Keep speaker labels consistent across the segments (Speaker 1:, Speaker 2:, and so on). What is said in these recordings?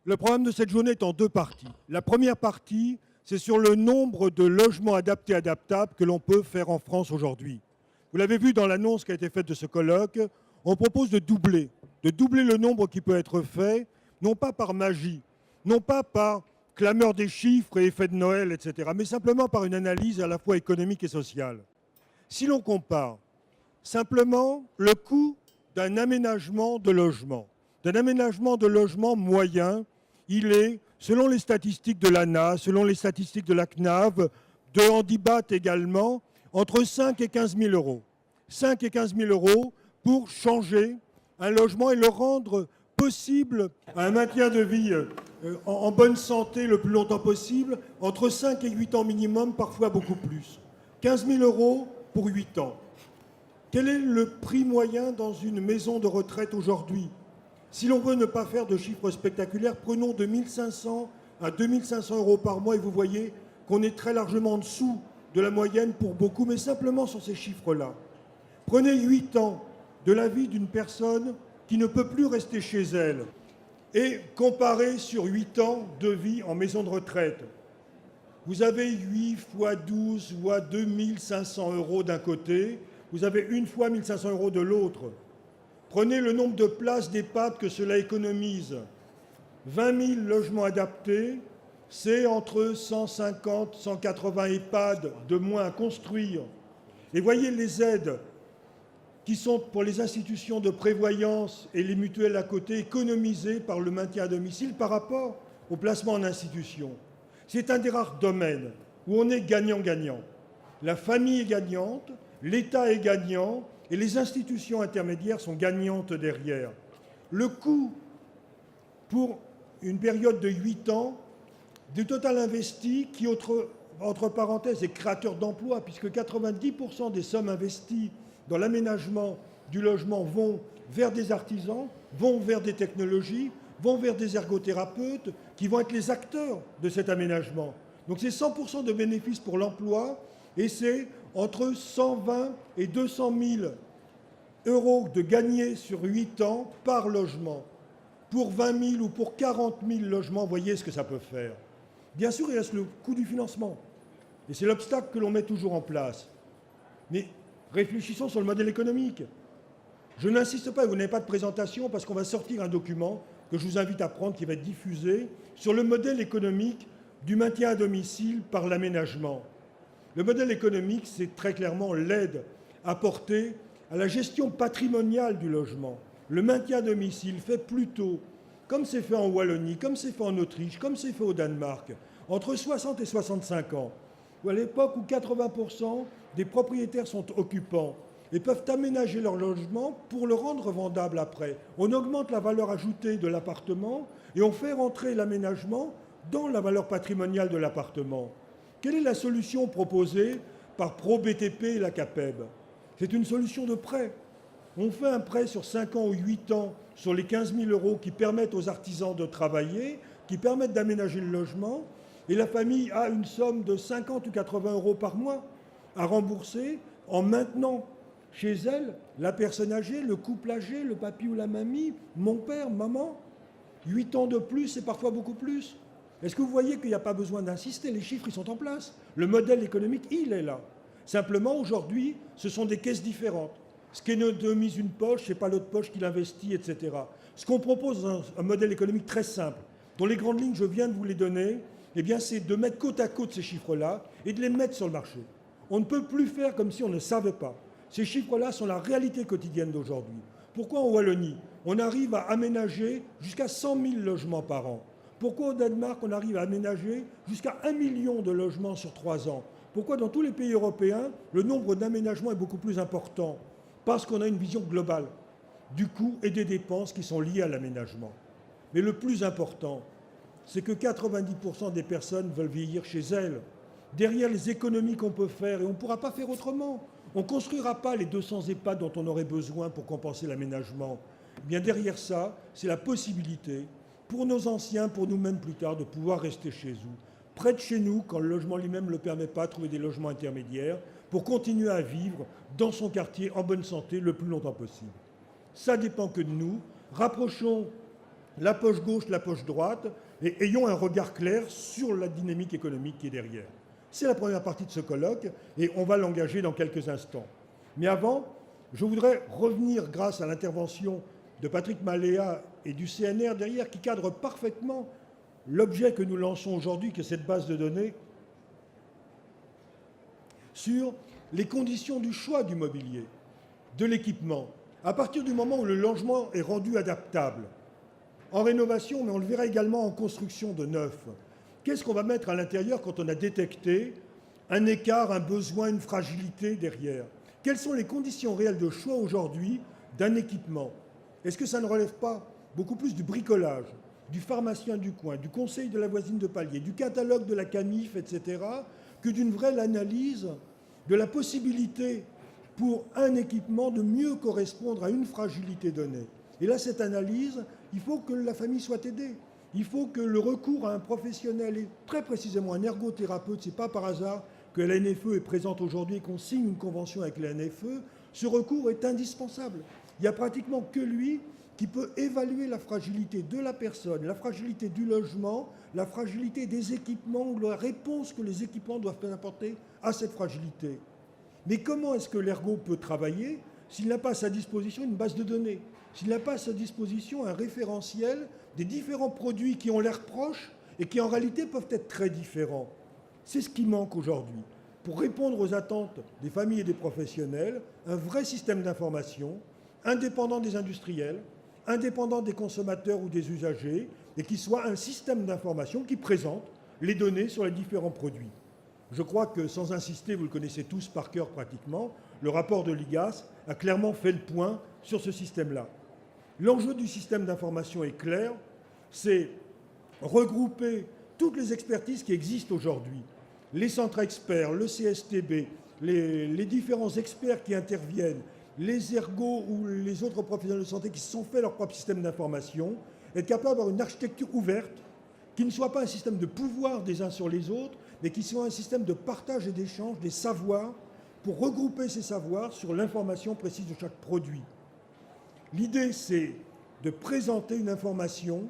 Speaker 1: Le programme de cette journée est en deux parties. La première partie, c'est sur le nombre de logements adaptés adaptables que l'on peut faire en France aujourd'hui. Vous l'avez vu dans l'annonce qui a été faite de ce colloque, on propose de doubler le nombre qui peut être fait, non pas par magie, non pas par clameur des chiffres et effet de Noël, etc., mais simplement par une analyse à la fois économique et sociale. Si l'on compare simplement le coût d'un aménagement de logement moyen, il est, selon les statistiques de l'ANA, selon les statistiques de la CNAV, de Handibat également, entre 5 et 15 000 euros. 5 et 15 000 euros pour changer un logement et le rendre possible à un maintien de vie en bonne santé le plus longtemps possible, entre 5 et 8 ans minimum, parfois beaucoup plus. 15 000 euros pour 8 ans. Quel est le prix moyen dans une maison de retraite aujourd'hui? Si l'on veut ne pas faire de chiffres spectaculaires, prenons de 1 500 à 2 500 euros par mois et vous voyez qu'on est très largement en dessous de la moyenne pour beaucoup, mais simplement sur ces chiffres-là. Prenez 8 ans de la vie d'une personne qui ne peut plus rester chez elle et comparez sur 8 ans de vie en maison de retraite. Vous avez 8 fois 12 fois 2 500 euros d'un côté, vous avez 1 fois 1 500 euros de l'autre. Prenez le nombre de places d'EHPAD que cela économise. 20 000 logements adaptés, c'est entre 150 et 180 EHPAD de moins à construire. Et voyez les aides qui sont pour les institutions de prévoyance et les mutuelles à côté économisées par le maintien à domicile par rapport au placement en institution. C'est un des rares domaines où on est gagnant-gagnant. La famille est gagnante, l'État est gagnant et les institutions intermédiaires sont gagnantes derrière. Le coût pour une période de 8 ans du total investi qui, entre parenthèses, est créateur d'emplois, puisque 90% des sommes investies dans l'aménagement du logement vont vers des artisans, vont vers des technologies, vont vers des ergothérapeutes qui vont être les acteurs de cet aménagement. Donc c'est 100% de bénéfices pour l'emploi et c'est entre 120 et 200 000 euros de gagnés sur 8 ans par logement. Pour 20 000 ou pour 40 000 logements, voyez ce que ça peut faire. Bien sûr, il reste le coût du financement. Et c'est l'obstacle que l'on met toujours en place. Mais réfléchissons sur le modèle économique. Je n'insiste pas, vous n'avez pas de présentation, parce qu'on va sortir un document que je vous invite à prendre, qui va être diffusé, sur le modèle économique du maintien à domicile par l'aménagement. Le modèle économique, c'est très clairement l'aide apportée à la gestion patrimoniale du logement. Le maintien à domicile fait plutôt, comme c'est fait en Wallonie, comme c'est fait en Autriche, comme c'est fait au Danemark, entre 60 et 65 ans, ou à l'époque où 80% des propriétaires sont occupants et peuvent aménager leur logement pour le rendre vendable après. On augmente la valeur ajoutée de l'appartement et on fait rentrer l'aménagement dans la valeur patrimoniale de l'appartement. Quelle est la solution proposée par ProBTP et la CAPEB? C'est une solution de prêt. On fait un prêt sur 5 ans ou 8 ans sur les 15 000 euros qui permettent aux artisans de travailler, qui permettent d'aménager le logement, et la famille a une somme de 50 ou 80 euros par mois à rembourser en maintenant chez elle la personne âgée, le couple âgé, le papy ou la mamie, mon père, maman. 8 ans de plus, c'est parfois beaucoup plus. Est-ce que vous voyez qu'il n'y a pas besoin d'insister? Les chiffres, ils sont en place. Le modèle économique, il est là. Simplement, aujourd'hui, ce sont des caisses différentes. Ce qui économise une poche, ce n'est pas l'autre poche qui l'investit, etc. Ce qu'on propose, un modèle économique très simple, dont les grandes lignes, je viens de vous les donner, eh bien, c'est de mettre côte à côte ces chiffres-là et de les mettre sur le marché. On ne peut plus faire comme si on ne savait pas. Ces chiffres-là sont la réalité quotidienne d'aujourd'hui. Pourquoi en Wallonie, on arrive à aménager jusqu'à 100 000 logements par an? Pourquoi au Danemark, on arrive à aménager jusqu'à 1 million de logements sur 3 ans? Pourquoi dans tous les pays européens, le nombre d'aménagements est beaucoup plus important? Parce qu'on a une vision globale du coût et des dépenses qui sont liées à l'aménagement. Mais le plus important, c'est que 90% des personnes veulent vieillir chez elles. Derrière les économies qu'on peut faire, et on ne pourra pas faire autrement. On ne construira pas les 200 EHPAD dont on aurait besoin pour compenser l'aménagement. Eh bien derrière ça, c'est la possibilité pour nos anciens, pour nous-mêmes plus tard, de pouvoir rester chez eux, près de chez nous, quand le logement lui-même ne le permet pas, trouver des logements intermédiaires, pour continuer à vivre dans son quartier en bonne santé le plus longtemps possible. Ça dépend que de nous. Rapprochons la poche gauche, la poche droite, et ayons un regard clair sur la dynamique économique qui est derrière. C'est la première partie de ce colloque, et on va l'engager dans quelques instants. Mais avant, je voudrais revenir, grâce à l'intervention de Patrick Maléa et du CNR derrière, qui cadre parfaitement l'objet que nous lançons aujourd'hui, qui est cette base de données, sur les conditions du choix du mobilier, de l'équipement, à partir du moment où le logement est rendu adaptable, en rénovation, mais on le verra également en construction de neuf. Qu'est-ce qu'on va mettre à l'intérieur quand on a détecté un écart, un besoin, une fragilité derrière? Quelles sont les conditions réelles de choix aujourd'hui d'un équipement? Est-ce que ça ne relève pas beaucoup plus du bricolage, du pharmacien du coin, du conseil de la voisine de palier, du catalogue de la CAMIF, etc., que d'une vraie analyse de la possibilité pour un équipement de mieux correspondre à une fragilité donnée? Et là, cette analyse, il faut que la famille soit aidée. Il faut que le recours à un professionnel, et très précisément un ergothérapeute, ce n'est pas par hasard que la NFE est présente aujourd'hui et qu'on signe une convention avec la NFE, ce recours est indispensable. Il n'y a pratiquement que lui qui peut évaluer la fragilité de la personne, la fragilité du logement, la fragilité des équipements ou la réponse que les équipements doivent apporter à cette fragilité. Mais comment est-ce que l'ergo peut travailler s'il n'a pas à sa disposition une base de données, s'il n'a pas à sa disposition un référentiel des différents produits qui ont l'air proches et qui en réalité peuvent être très différents? C'est ce qui manque aujourd'hui. Pour répondre aux attentes des familles et des professionnels, un vrai système d'information, indépendant des industriels, indépendant des consommateurs ou des usagers, et qui soit un système d'information qui présente les données sur les différents produits. Je crois que, sans insister, vous le connaissez tous par cœur pratiquement, le rapport de l'IGAS a clairement fait le point sur ce système-là. L'enjeu du système d'information est clair, c'est regrouper toutes les expertises qui existent aujourd'hui, les centres experts, le CSTB, les différents experts qui interviennent, les ergos ou les autres professionnels de santé qui se sont fait leur propre système d'information, être capable d'avoir une architecture ouverte, qui ne soit pas un système de pouvoir des uns sur les autres, mais qui soit un système de partage et d'échange des savoirs pour regrouper ces savoirs sur l'information précise de chaque produit. L'idée, c'est de présenter une information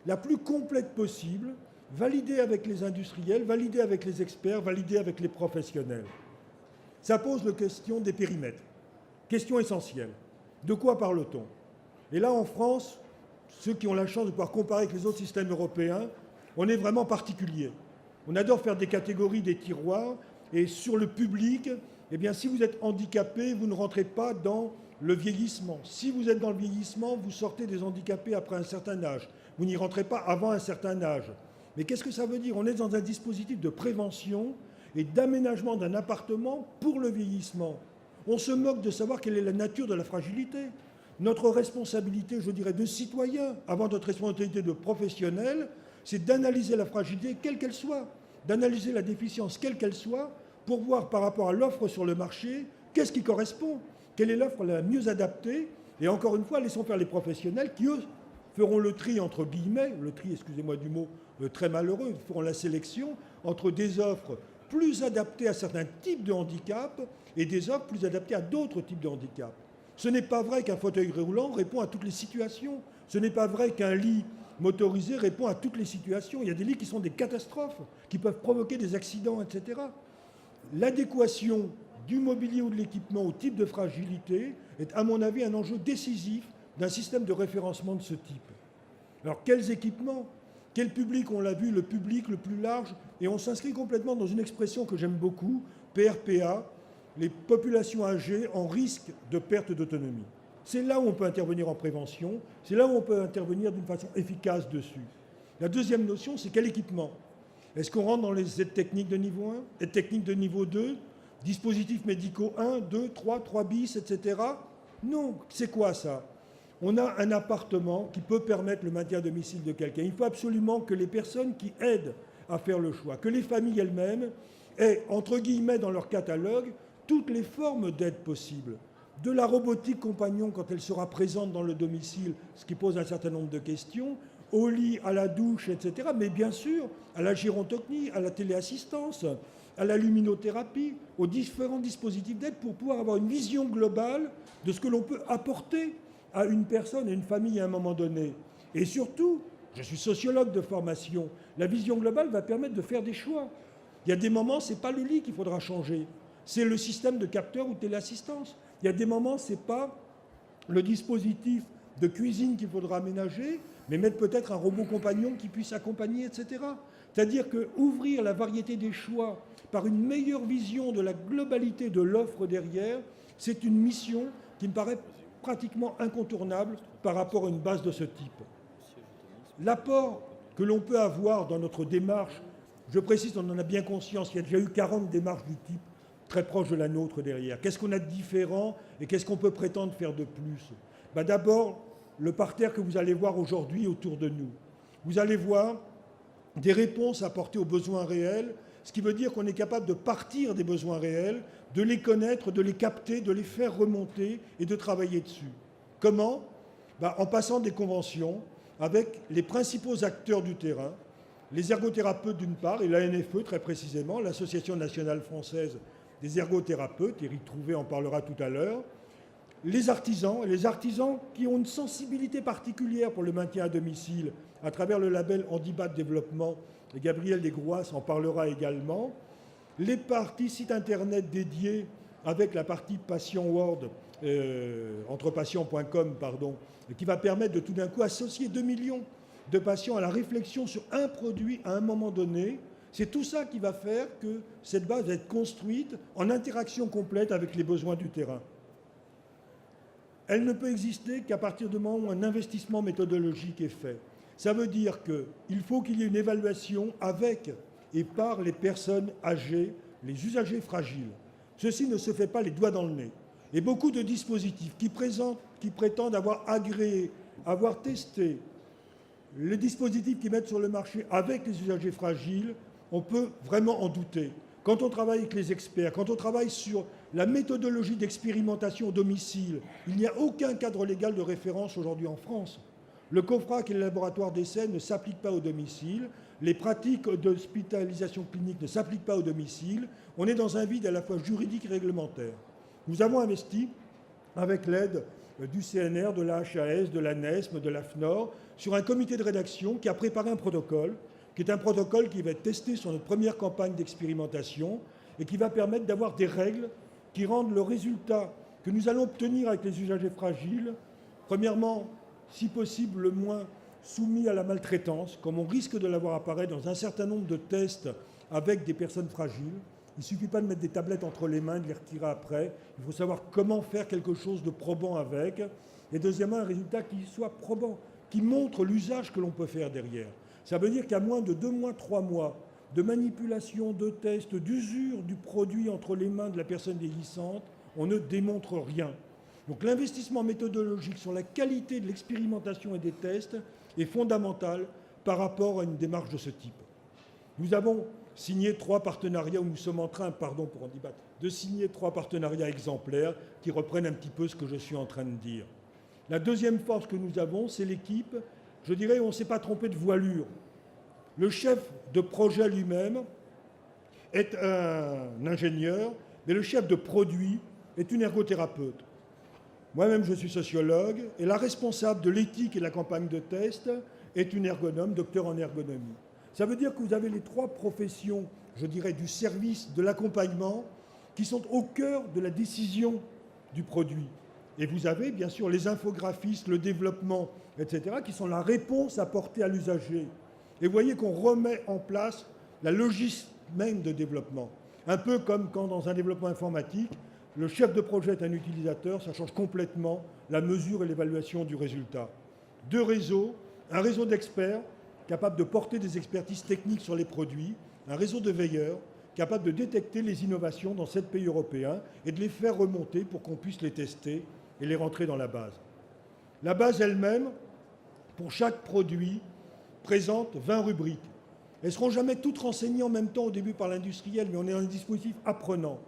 Speaker 1: la plus complète possible, validée avec les industriels, validée avec les experts, validée avec les professionnels. Ça pose la question des périmètres. Question essentielle. De quoi parle-t-on? Et là, en France, ceux qui ont la chance de pouvoir comparer avec les autres systèmes européens, on est vraiment particulier. On adore faire des catégories, des tiroirs, et sur le public, eh bien, si vous êtes handicapé, vous ne rentrez pas dans le vieillissement. Si vous êtes dans le vieillissement, vous sortez des handicapés après un certain âge. Vous n'y rentrez pas avant un certain âge. Mais qu'est-ce que ça veut dire? On est dans un dispositif de prévention et d'aménagement d'un appartement pour le vieillissement. On se moque de savoir quelle est la nature de la fragilité. Notre responsabilité, je dirais, de citoyen, avant notre responsabilité de professionnel, c'est d'analyser la fragilité, quelle qu'elle soit, d'analyser la déficience, quelle qu'elle soit, pour voir par rapport à l'offre sur le marché, qu'est-ce qui correspond, quelle est l'offre la mieux adaptée. Et encore une fois, laissons faire les professionnels qui, eux, feront le tri, entre guillemets, le tri, excusez-moi du mot très malheureux, feront la sélection entre des offres plus adaptées à certains types de handicap et des offres plus adaptées à d'autres types de handicap. Ce n'est pas vrai qu'un fauteuil roulant répond à toutes les situations. Ce n'est pas vrai qu'un lit motorisé répond à toutes les situations. Il y a des lits qui sont des catastrophes, qui peuvent provoquer des accidents, etc. L'adéquation du mobilier ou de l'équipement au type de fragilité est, à mon avis, un enjeu décisif d'un système de référencement de ce type. Alors, quels équipements? Quel public? On l'a vu, le public le plus large. Et on s'inscrit complètement dans une expression que j'aime beaucoup, PRPA, les populations âgées en risque de perte d'autonomie. C'est là où on peut intervenir en prévention, c'est là où on peut intervenir d'une façon efficace dessus. La deuxième notion, c'est quel équipement? Est-ce qu'on rentre dans les aides techniques de niveau 1, aides techniques de niveau 2, dispositifs médicaux 1, 2, 3, 3 bis, etc. Non, c'est quoi ça? On a un appartement qui peut permettre le maintien à domicile de quelqu'un. Il faut absolument que les personnes qui aident à faire le choix, que les familles elles-mêmes aient, entre guillemets, dans leur catalogue, toutes les formes d'aide possibles. De la robotique compagnon quand elle sera présente dans le domicile, ce qui pose un certain nombre de questions, au lit, à la douche, etc. Mais bien sûr, à la gérontocnie, à la téléassistance, à la luminothérapie, aux différents dispositifs d'aide pour pouvoir avoir une vision globale de ce que l'on peut apporter à une personne et une famille à un moment donné. Et surtout, je suis sociologue de formation, la vision globale va permettre de faire des choix. Il y a des moments, ce n'est pas le lit qu'il faudra changer, c'est le système de capteur ou de téléassistance. Il y a des moments, ce n'est pas le dispositif de cuisine qu'il faudra aménager, mais mettre peut-être un robot compagnon qui puisse accompagner, etc. C'est-à-dire qu'ouvrir la variété des choix par une meilleure vision de la globalité de l'offre derrière, c'est une mission qui me paraît pratiquement incontournable par rapport à une base de ce type. L'apport que l'on peut avoir dans notre démarche, je précise, on en a bien conscience, il y a déjà eu 40 démarches du type très proche de la nôtre derrière. Qu'est-ce qu'on a de différent et qu'est-ce qu'on peut prétendre faire de plus? D'abord, le parterre que vous allez voir aujourd'hui autour de nous. Vous allez voir des réponses apportées aux besoins réels, ce qui veut dire qu'on est capable de partir des besoins réels, de les connaître, de les capter, de les faire remonter et de travailler dessus. Comment? En passant des conventions avec les principaux acteurs du terrain, les ergothérapeutes d'une part, et l'ANFE très précisément, l'Association nationale française des ergothérapeutes, Éric Trouvé en parlera tout à l'heure, les artisans qui ont une sensibilité particulière pour le maintien à domicile à travers le label Handibat Développement, et Gabriel Desgroisses en parlera également, les parties sites internet dédiés avec la partie Patient World, entrepatient.com, qui va permettre de tout d'un coup associer 2 millions de patients à la réflexion sur un produit à un moment donné. C'est tout ça qui va faire que cette base va être construite en interaction complète avec les besoins du terrain. Elle ne peut exister qu'à partir du moment où un investissement méthodologique est fait. Ça veut dire qu'il faut qu'il y ait une évaluation avec et par les personnes âgées, les usagers fragiles. Ceci ne se fait pas les doigts dans le nez. Et beaucoup de dispositifs qui prétendent avoir agréé, avoir testé les dispositifs qui mettent sur le marché avec les usagers fragiles, on peut vraiment en douter. Quand on travaille avec les experts, quand on travaille sur la méthodologie d'expérimentation au domicile, il n'y a aucun cadre légal de référence aujourd'hui en France. Le COFRAC et le laboratoire d'essai ne s'appliquent pas au domicile. Les pratiques d'hospitalisation clinique ne s'appliquent pas au domicile. On est dans un vide à la fois juridique et réglementaire. Nous avons investi, avec l'aide du CNR, de la HAS, de la NESM, de la FNOR, sur un comité de rédaction qui a préparé un protocole, qui est un protocole qui va être testé sur notre première campagne d'expérimentation et qui va permettre d'avoir des règles qui rendent le résultat que nous allons obtenir avec les usagers fragiles, premièrement, si possible, le moins soumis à la maltraitance, comme on risque de l'avoir apparaître dans un certain nombre de tests avec des personnes fragiles. Il ne suffit pas de mettre des tablettes entre les mains, de les retirer après. Il faut savoir comment faire quelque chose de probant avec. Et deuxièmement, un résultat qui soit probant, qui montre l'usage que l'on peut faire derrière. Ça veut dire qu'à moins de 2 mois, 3 mois de manipulation, de tests, d'usure du produit entre les mains de la personne vieillissante, on ne démontre rien. Donc l'investissement méthodologique sur la qualité de l'expérimentation et des tests est fondamental par rapport à une démarche de ce type. Nous avons signé 3 partenariats, ou nous sommes en train, pour en débattre, de signer 3 partenariats exemplaires qui reprennent un petit peu ce que je suis en train de dire. La deuxième force que nous avons, c'est l'équipe. Je dirais, on ne s'est pas trompé de voilure. Le chef de projet lui-même est un ingénieur, mais le chef de produit est une ergothérapeute. Moi-même, je suis sociologue, et la responsable de l'éthique et de la campagne de test est une ergonome, docteur en ergonomie. Ça veut dire que vous avez les 3 professions, je dirais, du service, de l'accompagnement, qui sont au cœur de la décision du produit. Et vous avez, bien sûr, les infographistes, le développement, etc., qui sont la réponse apportée à l'usager. Et vous voyez qu'on remet en place la logique même de développement. Un peu comme quand, dans un développement informatique, le chef de projet est un utilisateur, ça change complètement la mesure et l'évaluation du résultat. 2 réseaux, un réseau d'experts capable de porter des expertises techniques sur les produits, un réseau de veilleurs capable de détecter les innovations dans 7 pays européens et de les faire remonter pour qu'on puisse les tester et les rentrer dans la base. La base elle-même, pour chaque produit, présente 20 rubriques. Elles ne seront jamais toutes renseignées en même temps au début par l'industriel, mais on est dans un dispositif apprenant.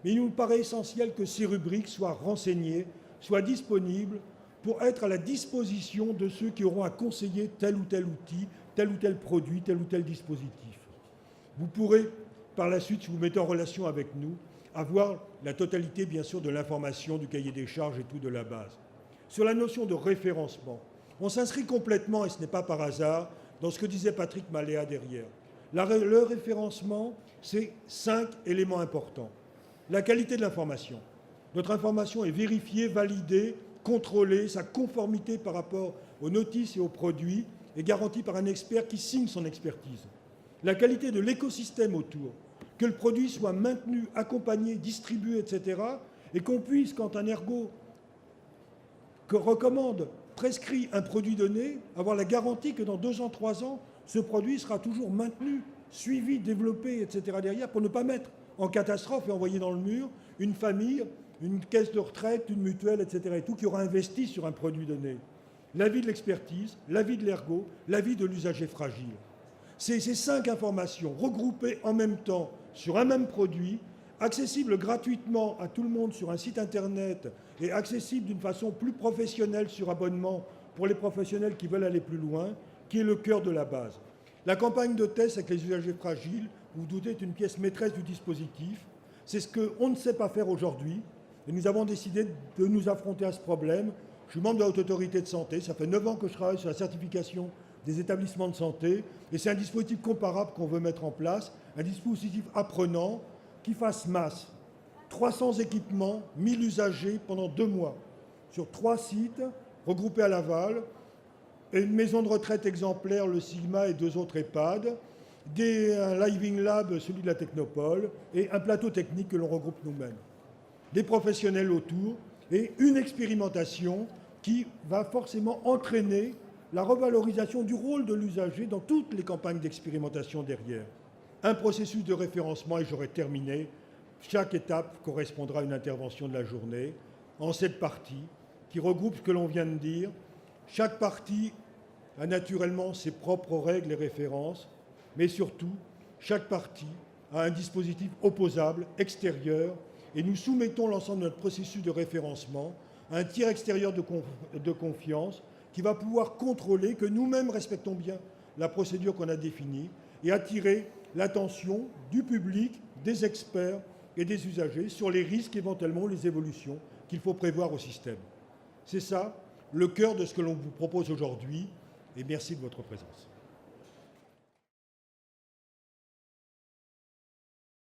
Speaker 1: Mais il nous paraît essentiel que ces rubriques soient renseignées, soient disponibles pour être à la disposition de ceux qui auront à conseiller tel ou tel outil, tel ou tel produit, tel ou tel dispositif. Vous pourrez, par la suite, si vous mettez en relation avec nous, avoir la totalité, bien sûr, de l'information, du cahier des charges et tout de la base. Sur la notion de référencement, On s'inscrit complètement, et ce n'est pas par hasard, dans ce que disait Patrick Maléa derrière. Le référencement, c'est 5 éléments importants. La qualité de l'information. Notre information est vérifiée, validée, contrôlée, sa conformité par rapport aux notices et aux produits est garantie par un expert qui signe son expertise. La qualité de l'écosystème autour, que le produit soit maintenu, accompagné, distribué, etc. Et qu'on puisse, quand un ergo recommande, prescrit un produit donné, avoir la garantie que dans 2 ans, 3 ans, ce produit sera toujours maintenu, suivi, développé, etc. derrière, pour ne pas mettre en catastrophe et envoyer dans le mur une famille, une caisse de retraite, une mutuelle, etc. et tout, qui aura investi sur un produit donné. L'avis de l'expertise, l'avis de l'ergo, l'avis de l'usager fragile. Ces 5 informations regroupées en même temps sur un même produit, accessibles gratuitement à tout le monde sur un site internet et accessibles d'une façon plus professionnelle sur abonnement pour les professionnels qui veulent aller plus loin, qui est le cœur de la base. La campagne de test avec les usagers fragiles, vous vous doutez, est une pièce maîtresse du dispositif. C'est ce qu'on ne sait pas faire aujourd'hui. Et nous avons décidé de nous affronter à ce problème. Je suis membre de la Haute Autorité de Santé. Ça fait 9 ans que je travaille sur la certification des établissements de santé. Et c'est un dispositif comparable qu'on veut mettre en place, un dispositif apprenant qui fasse masse. 300 équipements, 1000 usagers pendant 2 mois, sur 3 sites regroupés à Laval, et une maison de retraite exemplaire, le Sigma, et 2 autres EHPAD, un Living Lab, celui de la Technopole, et un plateau technique que l'on regroupe nous-mêmes. Des professionnels autour, et une expérimentation qui va forcément entraîner la revalorisation du rôle de l'usager dans toutes les campagnes d'expérimentation derrière. Un processus de référencement, et j'aurai terminé. Chaque étape correspondra à une intervention de la journée, en 7 parties, qui regroupent ce que l'on vient de dire. Chaque partie a naturellement ses propres règles et références, mais surtout, chaque partie a un dispositif opposable, extérieur, et nous soumettons l'ensemble de notre processus de référencement à un tiers extérieur de confiance qui va pouvoir contrôler que nous-mêmes respectons bien la procédure qu'on a définie et attirer l'attention du public, des experts et des usagers sur les risques, éventuellement les évolutions qu'il faut prévoir au système. C'est ça le cœur de ce que l'on vous propose aujourd'hui, et merci de votre présence.